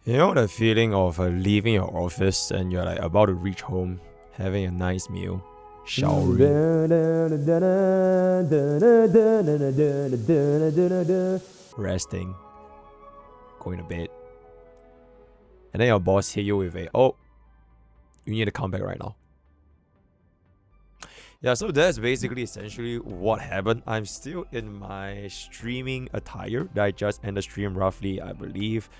You know the feeling of leaving your office and you're like about to reach home, having a nice meal, showering, resting, going to bed, and then your boss hit you with oh, you need to come back right now. Yeah, so that's basically essentially what happened. I'm still in my streaming attire that I just ended stream roughly, I believe,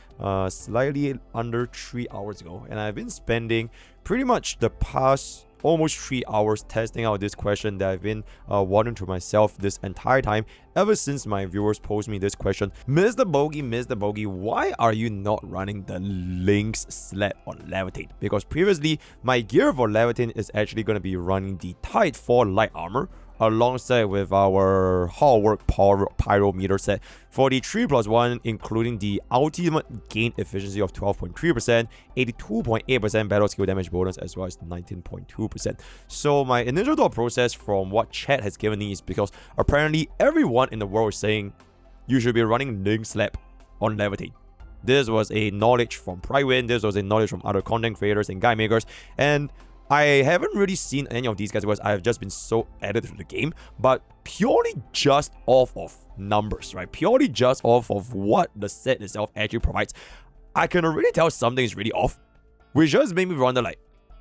slightly under 3 hours ago. And I've been spending pretty much the past almost 3 hours testing out this question that I've been wondering to myself this entire time, ever since my viewers posed me this question. MrPokke, why are you not running the Lynx slab on Laevatain? Because previously, my gear for Laevatain is actually going to be running the Tide 4 light armor, alongside with our Hallwork pyrometer set for the 3+1, including the ultimate gain efficiency of 12.3%, 82.8% battle skill damage bonus, as well as 19.2%. So my initial thought process from what chat has given me is because apparently everyone in the world is saying you should be running Lynx slab on Laevatain. This was a knowledge from Prywin, this was a knowledge from other content creators and guide makers, and I haven't really seen any of these guys because I've just been so added to the game, but purely just off of numbers, right? Purely just off of what the set itself actually provides, I can already tell something is really off, which just made me wonder, like,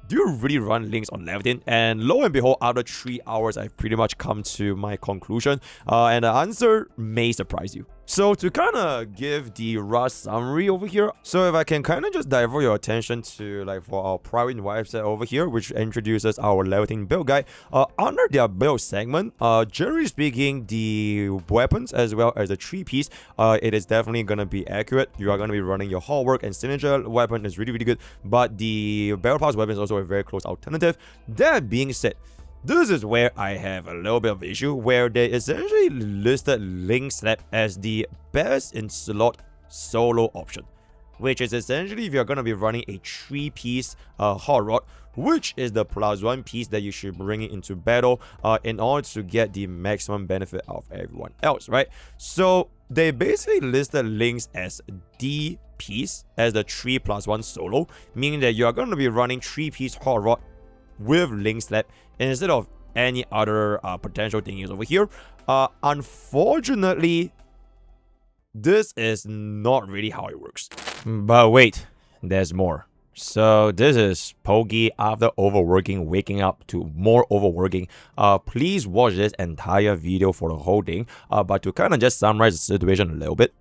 do you really run Lynx on Laevatain? And lo and behold, after 3 hours, I've pretty much come to my conclusion, and the answer may surprise you. So to kind of give the rough summary over here, so if I can kind of just divert your attention to, like, for our private website over here, which introduces our Laevatain build guide, under their build segment, generally speaking, the weapons as well as the 3-piece, it is definitely going to be accurate. You are going to be running your Hallwork and signature weapon is really good, but the Battle Pass weapon is also a very close alternative. That being said, this is where I have a little bit of issue, where they essentially listed Lynx slab as the best in slot solo option, which is essentially if you're going to be running a 3-piece hot rod, which is the +1 piece that you should bring it into battle in order to get the maximum benefit of everyone else, right? So they basically listed Lynx as the piece as the 3+1 solo, meaning that you're going to be running 3-piece hot rod with Lynx slab instead of any other potential thingies over here. Unfortunately, this is not really how it works. But wait, there's more. So this is Pokke after overworking, waking up to more overworking. Please watch this entire video for the whole thing. But to kind of just summarize the situation a little bit,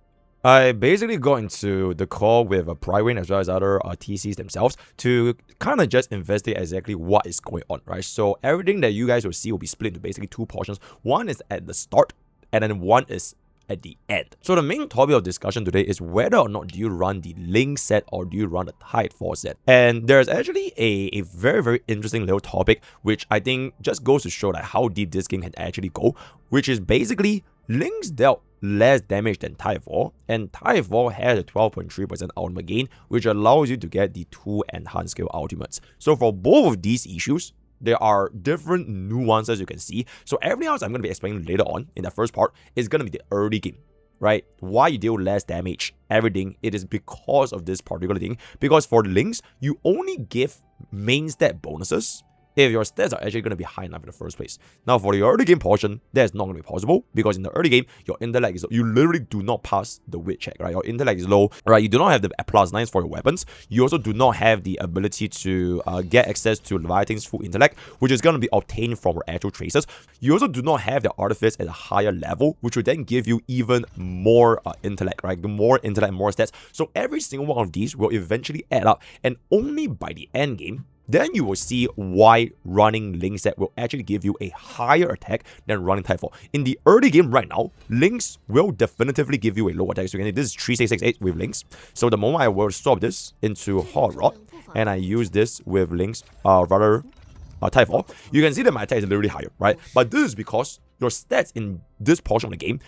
I basically got into the call with Prywin as well as other TCs themselves to kind of just investigate exactly what is going on, right? So everything that you guys will see will be split into basically 2 portions. One is at the start, and then one is at the end. So the main topic of discussion today is whether or not do you run the Lynx set or do you run the Tide 4 set. And there's actually a very interesting little topic, which I think just goes to show like how deep this game can actually go, which is basically Lynx dealt less damage than Tide 4, and Tide 4 has a 12.3% ultimate gain, which allows you to get the 2 enhanced skill ultimates. So for both of these issues, there are different nuances you can see. So everything else I'm going to be explaining later on in the first part is going to be the early game, right? Why you deal less damage, everything, it is because of this particular thing. Because for Lynx, you only give main stat bonuses if your stats are actually going to be high enough in the first place. Now, for the early game portion, that's not going to be possible because in the early game, your intellect is low. You literally do not pass the wit check, right? Your intellect is low, right? You do not have the +9s for your weapons. You also do not have the ability to get access to Laevaitain's full intellect, which is going to be obtained from your actual traces. You also do not have the artifice at a higher level, which will then give you even more intellect, right? More intellect, more stats. So every single one of these will eventually add up, and only by the end game, then you will see why running Lynx set will actually give you a higher attack than running Tide 4. In the early game right now, Lynx will definitively give you a low attack. So this is 3668 with Lynx. So the moment I will swap this into Hot Rod, and I use this with Lynx, Tide 4, you can see that my attack is literally higher, right? But this is because your stats in this portion of the game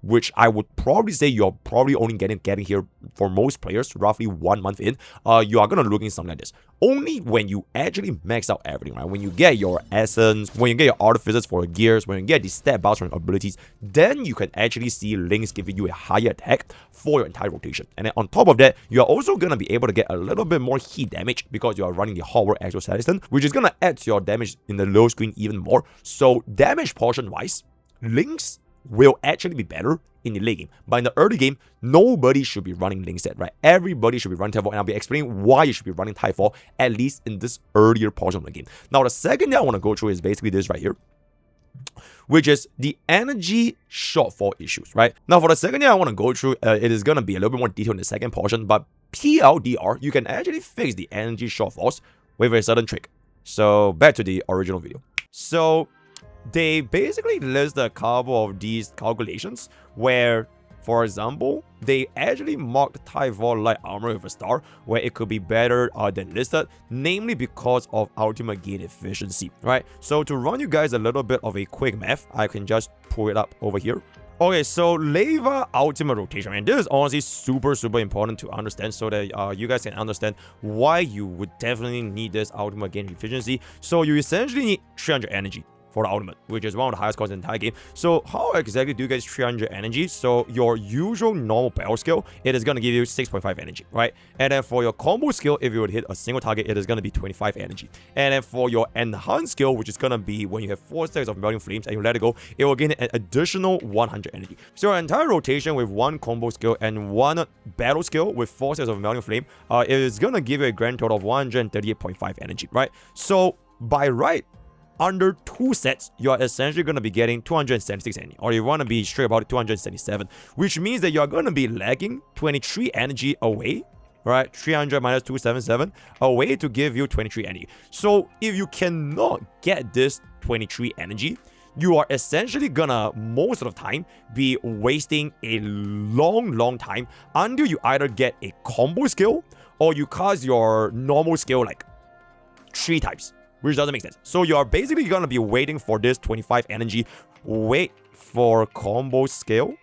which I would probably say you're probably only getting here for most players, roughly 1 month in, you are going to look in something like this. Only when you actually max out everything, right? When you get your essence, when you get your artificers for your gears, when you get the stat bars from your abilities, then you can actually see Lynx giving you a higher attack for your entire rotation. And then on top of that, you are also going to be able to get a little bit more heat damage because you are running the Hogwarts Exoskeleton, which is going to add to your damage in the low screen even more. So damage portion wise, Lynx will actually be better in the late game. But in the early game, nobody should be running Lynx set, right? Everybody should be running Typhor, and I'll be explaining why you should be running Typhor, at least in this earlier portion of the game. Now, the second thing I want to go through is basically this right here, which is the energy shortfall issues, right? Now, for the second thing I want to go through, it is going to be a little bit more detailed in the second portion, but PLDR, you can actually fix the energy shortfalls with a certain trick. So, back to the original video. So, they basically list a couple of these calculations where, for example, they actually marked Typhor light armor with a star where it could be better than listed, namely because of ultimate gain efficiency, right? So to run you guys a little bit of a quick math, I can just pull it up over here. Okay, so Leva ultimate rotation, and this is honestly super important to understand so that you guys can understand why you would definitely need this ultimate gain efficiency. So you essentially need 300 energy for the ultimate, which is one of the highest costs in the entire game. So how exactly do you get 300 energy? So your usual normal battle skill, it is going to give you 6.5 energy, right? And then for your combo skill, if you would hit a single target, it is going to be 25 energy. And then for your enhanced skill, which is going to be when you have 4 stacks of melting flames and you let it go, it will gain an additional 100 energy. So your entire rotation with 1 combo skill and 1 battle skill with 4 stacks of melting flame, it is going to give you a grand total of 138.5 energy, right? So by right, under 2 sets, you are essentially going to be getting 276 energy, or you want to be straight about 277, which means that you are going to be lagging 23 energy away, right? 300 minus 277 away to give you 23 energy. So if you cannot get this 23 energy, you are essentially gonna most of the time be wasting a long time until you either get a combo skill or you cast your normal skill like 3 times, which doesn't make sense. So you are basically gonna be waiting for this 25 energy, wait for combo skill,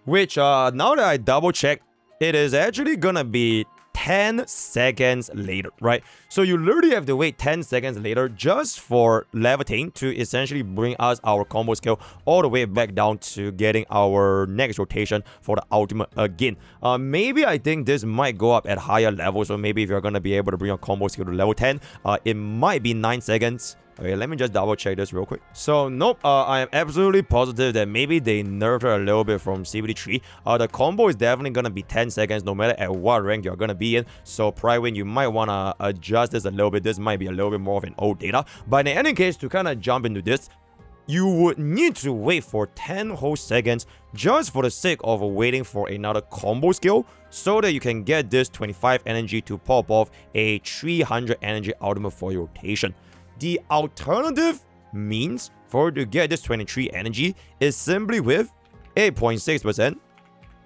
which now that I double check, it is actually gonna be 10 seconds later, right? So you literally have to wait 10 seconds later just for Laevatain to essentially bring us our combo skill all the way back down to getting our next rotation for the ultimate again. Maybe I think this might go up at higher levels, so maybe if you're going to be able to bring your combo skill to level 10, it might be 9 seconds. Okay, let me just double check this real quick. So, nope, I am absolutely positive that maybe they nerfed it a little bit from CBD3. The combo is definitely going to be 10 seconds no matter at what rank you're going to be in. So, Prywin, you might want to adjust this a little bit. This might be a little bit more of an old data. But in any case, to kind of jump into this, you would need to wait for 10 whole seconds just for the sake of waiting for another combo skill so that you can get this 25 energy to pop off a 300 energy ultimate for your rotation. The alternative means for you to get this 23 energy is simply with 8.6%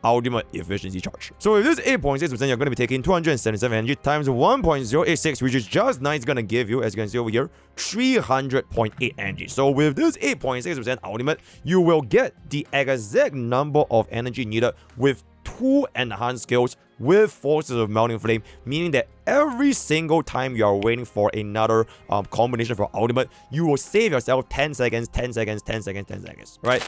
ultimate efficiency charge. So with this 8.6%, you're going to be taking 277 energy times 1.086, which is just nice, going to give you, as you can see over here, 300.8 energy. So with this 8.6% ultimate, you will get the exact number of energy needed with 2 enhanced skills with forces of melting flame, meaning that every single time you are waiting for another combination for ultimate, you will save yourself 10 seconds, 10 seconds, 10 seconds, 10 seconds, right?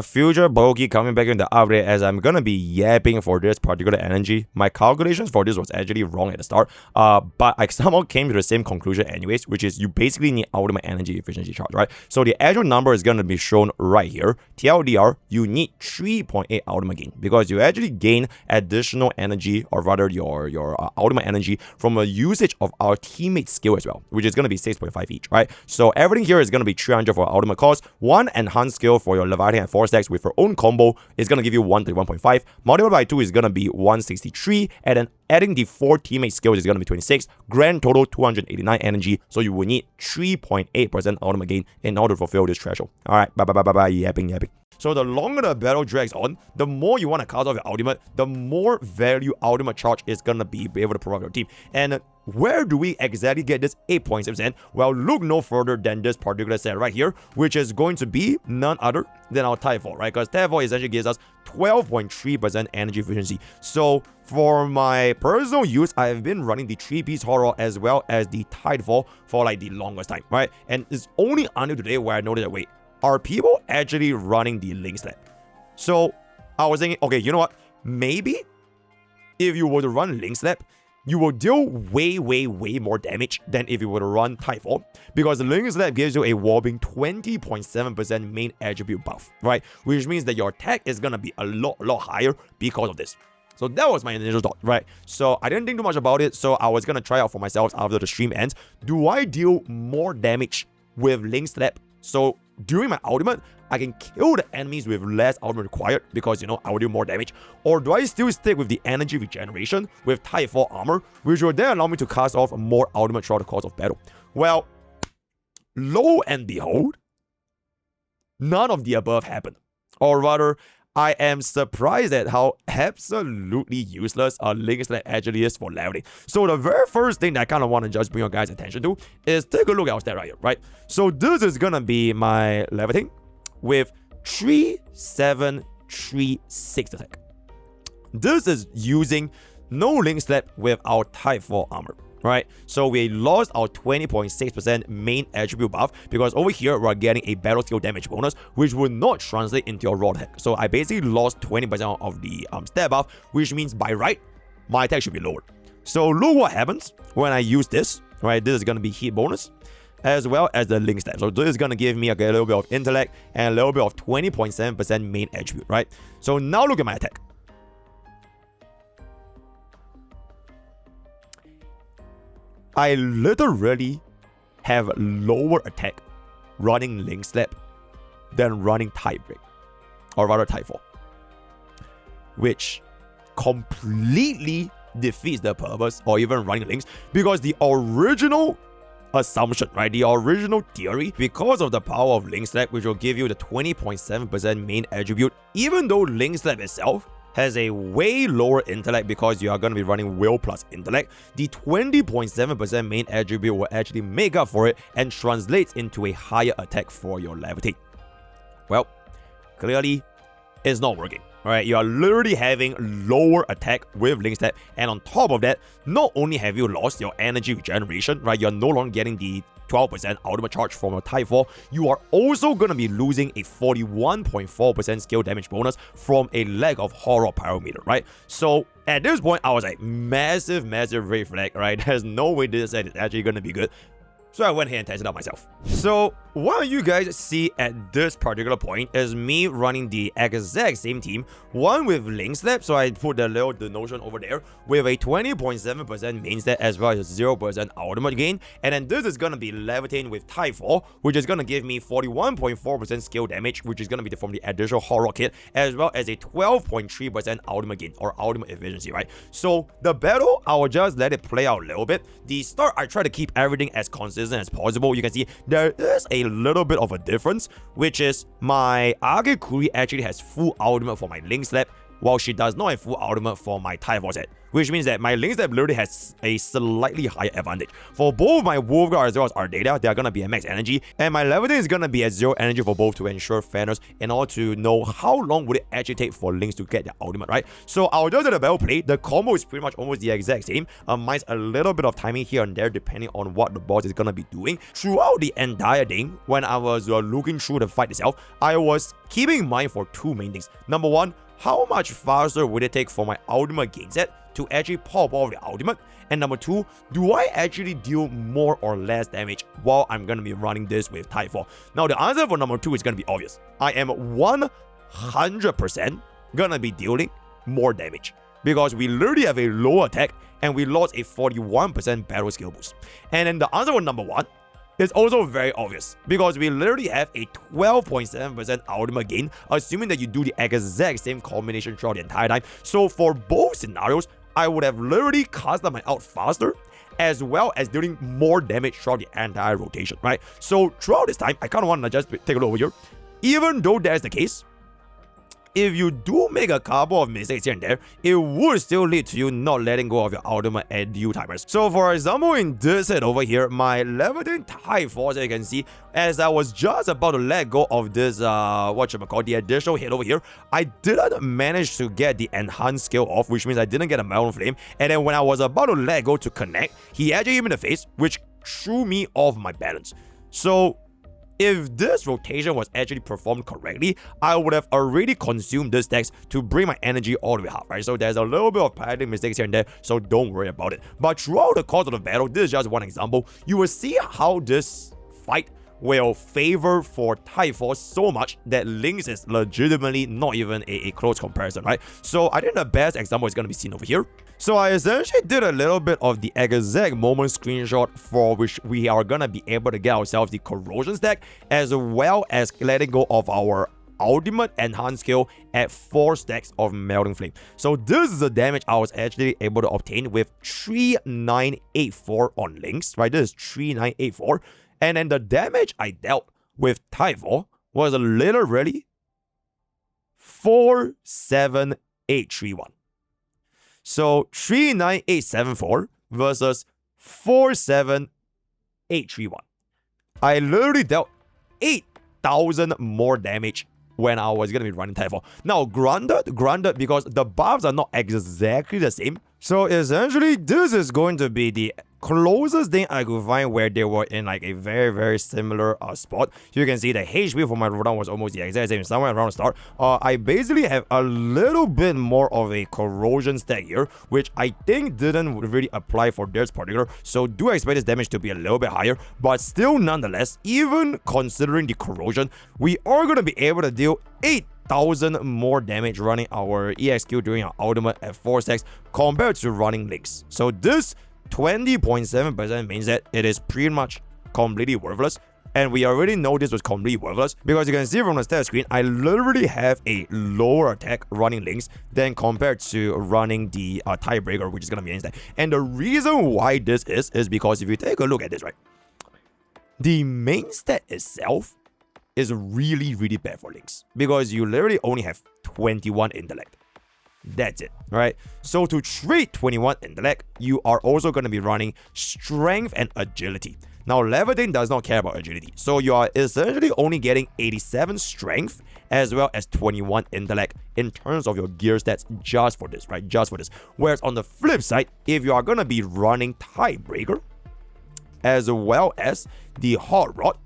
Future Bogi coming back in the update as I'm gonna be yapping for this particular energy. My calculations for this was actually wrong at the start, but I somehow came to the same conclusion anyways, which is you basically need ultimate energy efficiency charge, right? So the actual number is gonna be shown right here. TLDR, you need 3.8 ultimate gain because you actually gain additional energy, or rather your ultimate energy from a usage of our teammate skill as well, which is gonna be 6.5 each, right? So everything here is gonna be 300 for ultimate cost, 1 enhanced skill for your Laevatain and 4 stacks with your own combo is going to give you 131.5. Multiplied by 2 is going to be 163. And then adding the 4 teammate skills is going to be 26. Grand total 289 energy. So you will need 3.8% ultimate gain in order to fulfill this threshold. Alright, bye, yapping. So the longer the battle drags on, the more you want to cast off your ultimate, the more value ultimate charge is going to be able to provide your team. And where do we exactly get this 8.6%? Well, look no further than this particular set right here, which is going to be none other than our Typhall, right? Because Typhall essentially gives us 12.3% energy efficiency. So for my personal use, I've been running the 3-piece horror as well as the Tidefall for like the longest time, right? And it's only until today where I noticed that, wait, are people actually running the Lynx lab? So I was thinking, okay, you know what? Maybe if you were to run Lynx lab, you will deal way more damage than if you were to run Typhall, because the Lynx lab gives you a whopping 20.7% main attribute buff, right? Which means that your attack is gonna be a lot higher because of this. So that was my initial thought, right? So I didn't think too much about it, so I was gonna try out for myself after the stream ends. Do I deal more damage with Lynx lab? So during my ultimate, I can kill the enemies with less ultimate required because, you know, I will do more damage. Or do I still stick with the energy regeneration with Typhall armor, which will then allow me to cast off more ultimate throughout the course of battle? Well, lo and behold, none of the above happened. Or rather, I am surprised at how absolutely useless a Lynx lab actually is for Laevatain. So the very first thing that I kind of want to just bring your guys' attention to is take a look at our stat right here, right? So this is gonna be my Laevatain with 3-7-3-6 attack. This is using no Lynx lab with our Typhall armor, right? So we lost our 20.6% main attribute buff because over here we're getting a battle skill damage bonus, which will not translate into your raw attack. So I basically lost 20% of the stat buff, which means by right, my attack should be lowered. So look what happens when I use this, right? This is going to be hit bonus, as well as the Lynx stab. So this is going to give me a little bit of intellect and a little bit of 20.7% main attribute, right? So now look at my attack. I literally have lower attack running Lynx lab than running Tiebreak, or rather Typhall, which completely defeats the purpose or even running Lynx, because the original assumption, right, the original theory, because of the power of Lynx lab, which will give you the 20.7% main attribute, even though Lynx lab itself has a way lower intellect because you are going to be running will plus intellect, the 20.7% main attribute will actually make up for it and translates into a higher attack for your Laevatain. Well, clearly it's not working. Alright, you are literally having lower attack with Lynx lab, and on top of that, not only have you lost your energy regeneration, right, you're no longer getting the 12% ultimate charge from your Typhall, you are also going to be losing a 41.4% skill damage bonus from a lack of horror parameter, right? So at this point, I was like, massive red flag, right? There's no way this set is actually going to be good. So I went ahead and tested out myself. So what you guys see at this particular point is me running the exact same team, one with Lynx lab, so I put the notion over there, with a 20.7% main stat as well as 0% ultimate gain, and then this is gonna be Laevatain with Typhall, which is gonna give me 41.4% skill damage, which is gonna be from the additional horror kit, as well as a 12.3% ultimate gain, or ultimate efficiency, right? So the battle, I will just let it play out a little bit. The start, I try to keep everything as consistent as possible. You can see there is a little bit of a difference, which is my Arknights actually has full ultimate for my Lynx lab, while she does not have full ultimate for my Typhall set, which means that my Lynx lab literally has a slightly higher advantage. For both my Wolfguard as well as Ardata, they are going to be at max energy, and my Laevatain is going to be at 0 energy for both to ensure fairness in order to know how long would it actually take for Lynx to get their ultimate, right? So I'll just let the battle play. The combo is pretty much almost the exact same. Mine's a little bit of timing here and there depending on what the boss is going to be doing. Throughout the entire thing, when I was looking through the fight itself, I was keeping in mind for two main things. Number one, how much faster would it take for my ultimate gain set to actually pop off the ultimate? And number two, do I actually deal more or less damage while I'm going to be running this with Typhall? Now, the answer for number two is going to be obvious. I am 100% going to be dealing more damage, because we literally have a low attack and we lost a 41% battle skill boost. And then the answer for number one is also very obvious, because we literally have a 12.7% ultimate gain, assuming that you do the exact same combination throughout the entire time. So for both scenarios, I would have literally cast them out faster, as well as dealing more damage throughout the entire rotation, right? So throughout this time, I kind of want to just take a look over here. Even though that's the case, if you do make a couple of mistakes here and there, it would still lead to you not letting go of your ultimate at due timers. So for example, in this set over here, my Laevatain Type Force, as you can see, as I was just about to let go of this, the additional hit over here, I didn't manage to get the enhanced skill off, which means I didn't get a Melon Flame. And then when I was about to let go to connect, he actually hit me in the face, which threw me off my balance. So if this rotation was actually performed correctly, I would have already consumed this dex to bring my energy all the way up, right? So there's a little bit of padding mistakes here and there, so don't worry about it. But throughout the course of the battle, this is just one example, you will see how this fight will favor for Type Force so much that Lynx is legitimately not even a close comparison, right? So I think the best example is going to be seen over here. So I essentially did a little bit of the exact moment screenshot for which we are going to be able to get ourselves the corrosion stack, as well as letting go of our ultimate enhanced skill at 4 stacks of melting flame. So this is the damage I was actually able to obtain with 3984 on Lynx, right? This is 3984. And then the damage I dealt with Type Force was literally 47831. So 39874 versus 47831. I literally dealt 8,000 more damage when I was going to be running Type Force. Now, granted, because the buffs are not exactly the same. So essentially, this is going to be the closest thing I could find where they were in like a very similar spot. You can see the HP for my round was almost the exact same, somewhere around the start. I basically have a little bit more of a corrosion stack here, which I think didn't really apply for this particular, so do expect this damage to be a little bit higher. But still, nonetheless, even considering the corrosion, we are going to be able to deal 8,000 more damage running our EXQ during our ultimate at 4 stacks compared to running Lynx. So this 20.7% means that it is pretty much completely worthless. And we already know this was completely worthless because you can see from the stat screen, I literally have a lower attack running Lynx than compared to running the Tiebreaker, which is going to be instant. And the reason why this is because if you take a look at this, right, the main stat itself is really bad for Lynx because you literally only have 21 intellect. That's it, right? So to trade 21 intellect, you are also going to be running strength and agility. Now, Laevatain does not care about agility, so you are essentially only getting 87 strength as well as 21 intellect in terms of your gear stats just for this, right? Just for this. Whereas on the flip side, if you are going to be running Tiebreaker as well as the Hot Rod,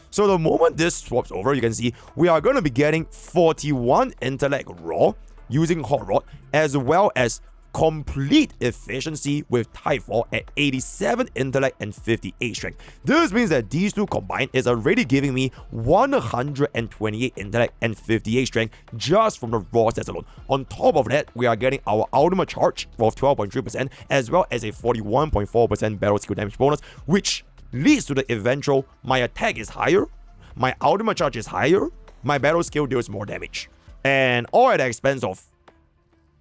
so the moment this swaps over, you can see we are going to be getting 41 intellect raw using Hot Rod, as well as complete efficiency with Type Force at 87 intellect and 58 strength. This means that these two combined is already giving me 128 intellect and 58 strength just from the raw stats alone. On top of that, we are getting our ultimate charge of 12.3% as well as a 41.4% battle skill damage bonus, which leads to the eventual my attack is higher, my ultimate charge is higher, my battle skill deals more damage. And all at the expense of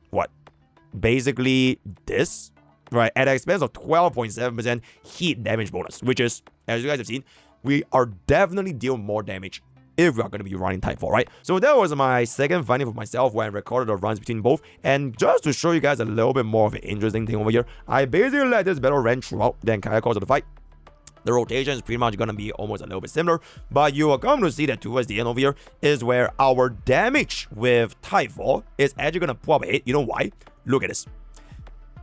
what? Basically this, right? At the expense of 12.7% heat damage bonus, which is, as you guys have seen, we are definitely dealing more damage if we are going to be running Type 4, right? So that was my second finding for myself when I recorded the runs between both. And just to show you guys a little bit more of an interesting thing over here, I basically let this battle run throughout the entire course of the fight. The rotation is pretty much going to be almost a little bit similar, but you are going to see that towards the end over here is where our damage with Type 4 is actually going to pull up a hit. You know why? Look at this.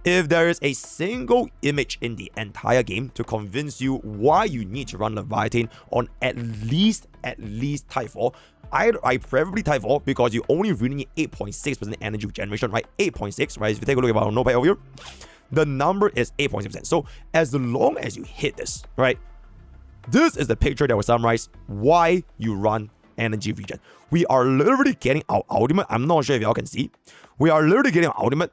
If there is a single image in the entire game to convince you why you need to run Laevatain on at least Type 4, I preferably Type 4 because you only really need 8.6% energy generation, right? 8.6, right? If you take a look at our notepad over here, the number is 8.6%. So as long as you hit this, right, this is the picture that will summarize why you run energy regen. We are literally getting our ultimate. I'm not sure if y'all can see. We are literally getting our ultimate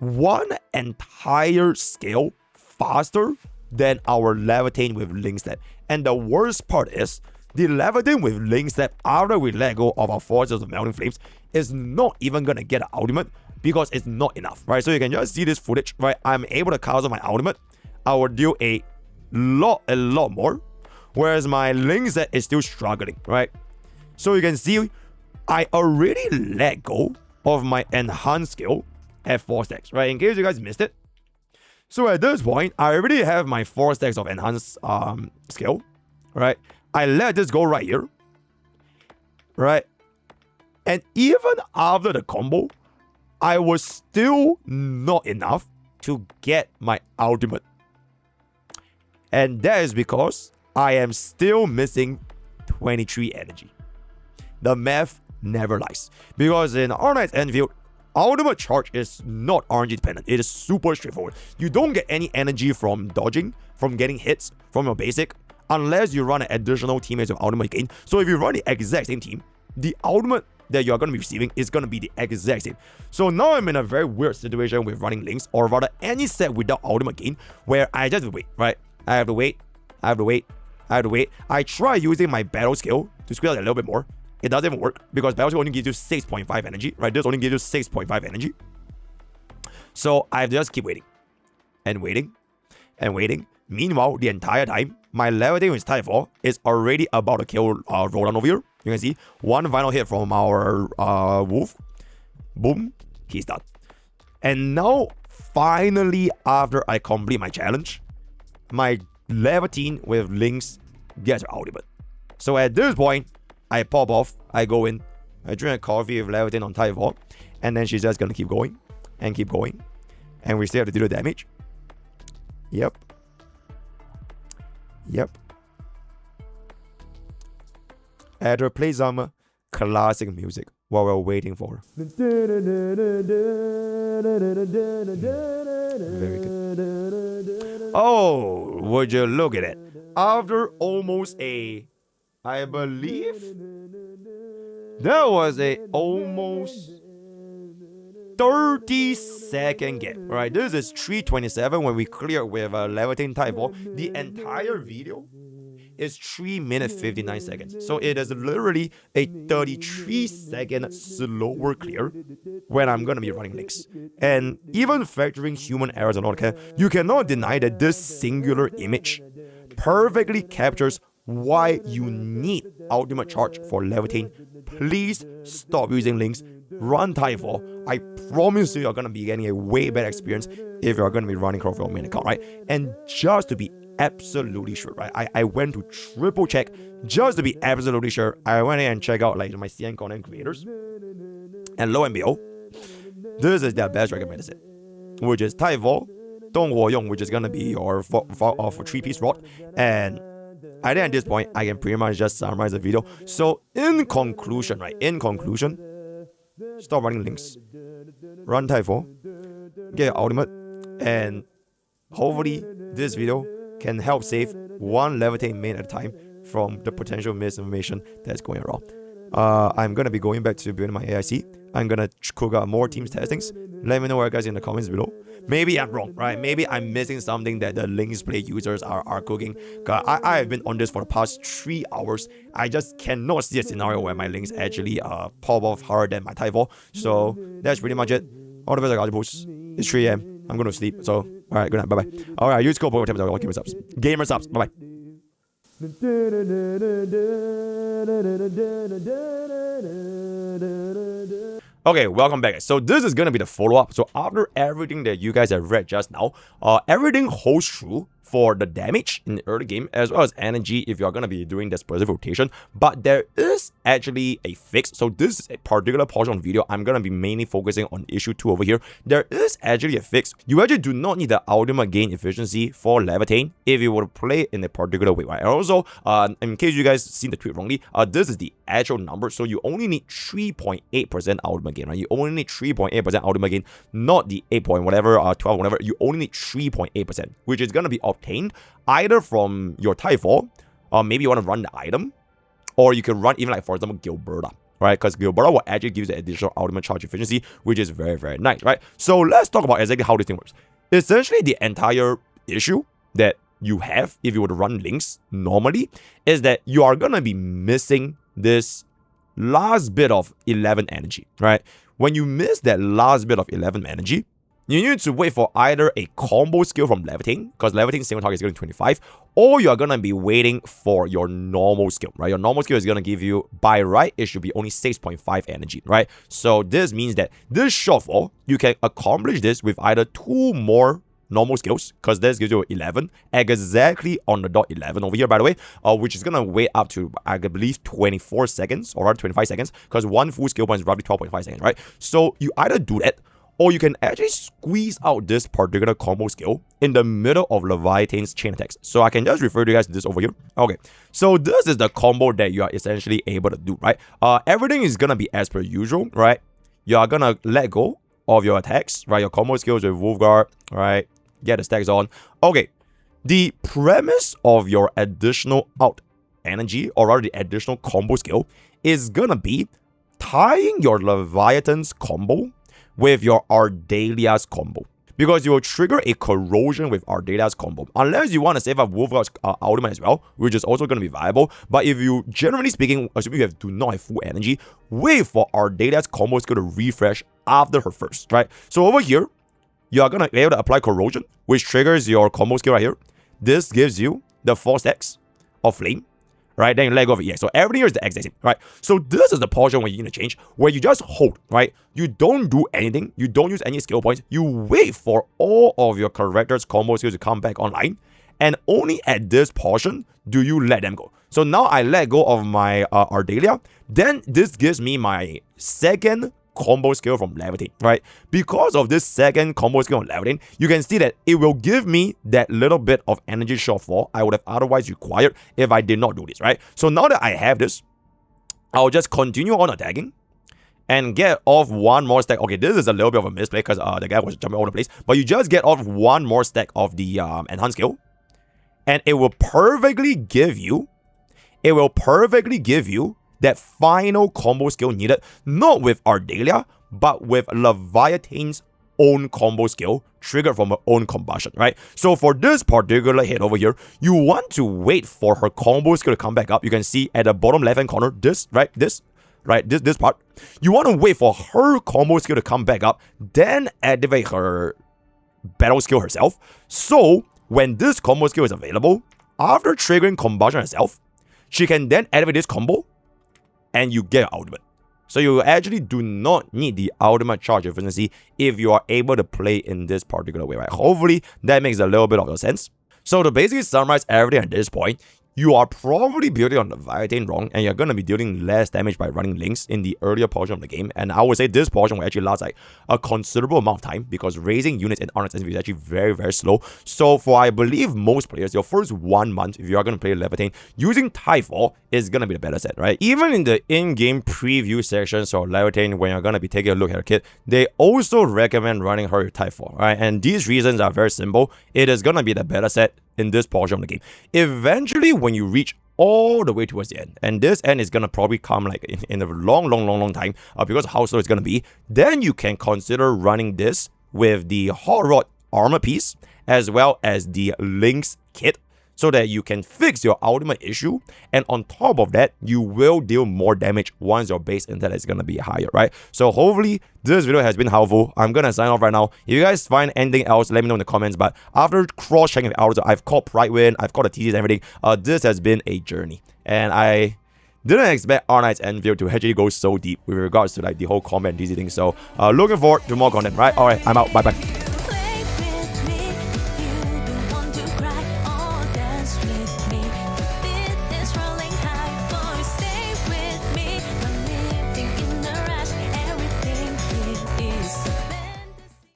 one entire scale faster than our Laevatain with Lynx step. And the worst part is the Laevatain with Lynx step, after we let go of our forces of melting flames, is not even gonna get an ultimate because it's not enough, right? So you can just see this footage, right? I'm able to cast my ultimate. I will deal a lot more, whereas my Lynx set is still struggling, right? So you can see I already let go of my enhanced skill at 4 stacks, right? In case you guys missed it. So at this point, I already have my 4 stacks of enhanced skill, right? I let this go right here, right? And even after the combo, I was still not enough to get my ultimate. And that is because I am still missing 23 energy. The math never lies. Because in Arknights Endfield, ultimate charge is not RNG dependent. It is super straightforward. You don't get any energy from dodging, from getting hits, from your basic, unless you run an additional teammates with ultimate gain. So if you run the exact same team, the ultimate that you are going to be receiving is going to be the exact same. So now I'm in a very weird situation with running Lynx, or rather any set without ultimate gain, where I just wait, right? I have to wait. I try using my battle skill to squeeze out a little bit more. It doesn't even work because battle skill only gives you 6.5 energy, right? This only gives you 6.5 energy. So I have to just keep waiting and waiting and waiting. Meanwhile, the entire time, my Laevatain with type 4 is already about to kill Roland over here. You can see one final hit from our wolf. Boom, he's done. And now, finally, after I complete my challenge, my Laevatain with Lynx gets her ultimate. So at this point, I pop off, I go in, I drink a coffee with Laevatain on type 4, and then she's just gonna keep going, and keep going. And we still have to do the damage. Yep. Add her play some classic music while we're waiting for her. Very good. Oh, would you look at it? After almost I believe that was almost 30-second gap. Right, this is 3:27 when we clear with a Laevatain type 4. The entire video is 3 minutes 59 seconds. So it is literally a 33-second slower clear when I'm gonna be running Lynx. And even factoring human errors and all that, you cannot deny that this singular image perfectly captures why you need ultimate charge for Laevatain. Please stop using Lynx. Run type 4. I promise you're gonna be getting a way better experience if you're gonna be running Crawl for your main account, right? And just to be absolutely sure, right? I went to triple check just to be absolutely sure. I went in and checked out like my CN content creators, and lo and behold, this is their best recommended set, which is type 4 Donghuo Yong, which is gonna be your for 3-piece rod. And I think at this point I can pretty much just summarize the video. So in conclusion, right? Stop running Lynx, run type 4, get your ultimate, and hopefully this video can help save one Laevatain main at a time from the potential misinformation that's going around. I'm gonna be going back to building my AIC. I'm gonna cook out more teams testings. Let me know what guys in the comments below. Maybe I'm wrong, right? Maybe I'm missing something that the Lynx play users are cooking. I have been on this for the past 3 hours. I just cannot see a scenario where my Lynx actually pop off harder than my type 4. So that's pretty much it. All the best, I got posts. It's 3 AM. I'm gonna sleep. So alright, good night, bye bye. Alright, use code pokke to gamer subs. Gamer subs, bye bye. Okay, welcome back. So this is gonna be the follow-up. So after everything that you guys have read just now, everything holds true for the damage in the early game, as well as energy if you're gonna be doing the specific rotation. But there is actually a fix. So this is a particular portion of the video. I'm gonna be mainly focusing on issue 2 over here. There is actually a fix. You actually do not need the ultimate gain efficiency for Laevatain if you were to play in a particular way, right? And also, in case you guys seen the tweet wrongly, this is the actual number. So you only need 3.8% ultimate gain, right? You only need 3.8% ultimate gain, not the 8 point whatever, 12 whatever. You only need 3.8%, which is gonna be obtained either from your type 4, or maybe you want to run the item, or you can run even like, for example, Gilberta, right? Because Gilberta will actually give you the additional ultimate charge efficiency, which is very, very nice, right? So let's talk about exactly how this thing works. Essentially, the entire issue that you have if you were to run Lynx normally is that you are gonna be missing this last bit of 11 energy, right? When you miss that last bit of 11 energy, you need to wait for either a combo skill from Laevatain, because Laevatain's single target is going to 25, or you're going to be waiting for your normal skill, right? Your normal skill is going to give you, by right, it should be only 6.5 energy, right? So this means that this shortfall, you can accomplish this with either 2 more normal skills, because this gives you 11, exactly on the dot 11 over here, by the way, which is going to wait up to, I believe, 24 seconds, or rather 25 seconds, because one full skill point is roughly 12.5 seconds, right? So you either do that, or you can actually squeeze out this particular combo skill in the middle of Laevaitain's chain attacks. So I can just refer to you guys to this over here. Okay, so this is the combo that you are essentially able to do, right? Everything is going to be as per usual, right? You are going to let go of your attacks, right? Your combo skills with Wolfguard, right? Get the stacks on. Okay, the premise of your additional out energy, or rather the additional combo skill, is going to be tying your Laevatain's combo with your Ardalia's combo, because you will trigger a corrosion with Ardalia's combo, unless you want to save up Wolfguard's ultimate as well, which is also going to be viable. But if you, generally speaking, assuming you do not have full energy, wait for Ardalia's combo skill to refresh after her first, right? So over here, you are going to be able to apply corrosion, which triggers your combo skill right here. This gives you the 4 stacks of flame, right? Then you let go of it. Yeah, so everything here is the exact same, right? So this is the portion where you need to change, where you just hold, right? You don't do anything. You don't use any skill points. You wait for all of your character's combo skills to come back online, and only at this portion do you let them go. So now I let go of my Ardalia. Then this gives me my second combo skill from Laevatain, right? Because of this second combo skill on Laevatain, you can see that it will give me that little bit of energy shortfall I would have otherwise required if I did not do this, right? So now that I have this, I'll just continue on attacking and get off 1 more stack. Okay, this is a little bit of a misplay because the guy was jumping all over the place, but you just get off 1 more stack of the enhanced skill, and it will perfectly give you that final combo skill needed, not with Ardalia, but with Laevaitain's own combo skill triggered from her own combustion, right? So for this particular hit over here, you want to wait for her combo skill to come back up. You can see at the bottom left-hand corner, this part. You want to wait for her combo skill to come back up, then activate her battle skill herself. So when this combo skill is available, after triggering combustion herself, she can then activate this combo, and you get your ultimate. So you actually do not need the ultimate charge efficiency if you are able to play in this particular way, right? Hopefully that makes a little bit of sense. So to basically summarize everything at this point, you are probably building on the Laevatain wrong, and you're going to be dealing less damage by running Lynx in the earlier portion of the game. And I would say this portion will actually last like a considerable amount of time, because raising units in Arknights is actually very, very slow. So for, I believe, most players, your first 1 month, if you are going to play Laevatain, using Typhall is going to be the better set, right? Even in the in-game preview sections for Laevatain, when you're going to be taking a look at her kit, they also recommend running her with Typhall, right? And these reasons are very simple. It is going to be the better set in this portion of the game. Eventually, when you reach all the way towards the end, and this end is gonna probably come like in a long time, because of how slow it's gonna be, then you can consider running this with the Hot Rod armor piece as well as the Lynx kit, so that you can fix your ultimate issue, and on top of that, you will deal more damage once your base intel is gonna be higher, right? So hopefully this video has been helpful. I'm gonna sign off right now. If you guys find anything else, let me know in the comments. But after cross-checking with ours, I've caught Pride Win, I've caught the TCs and everything. This has been a journey, and I didn't expect Arknights Endfield to actually go so deep with regards to like the whole combat and TC thing. So looking forward to more content, right? Alright, I'm out. Bye bye.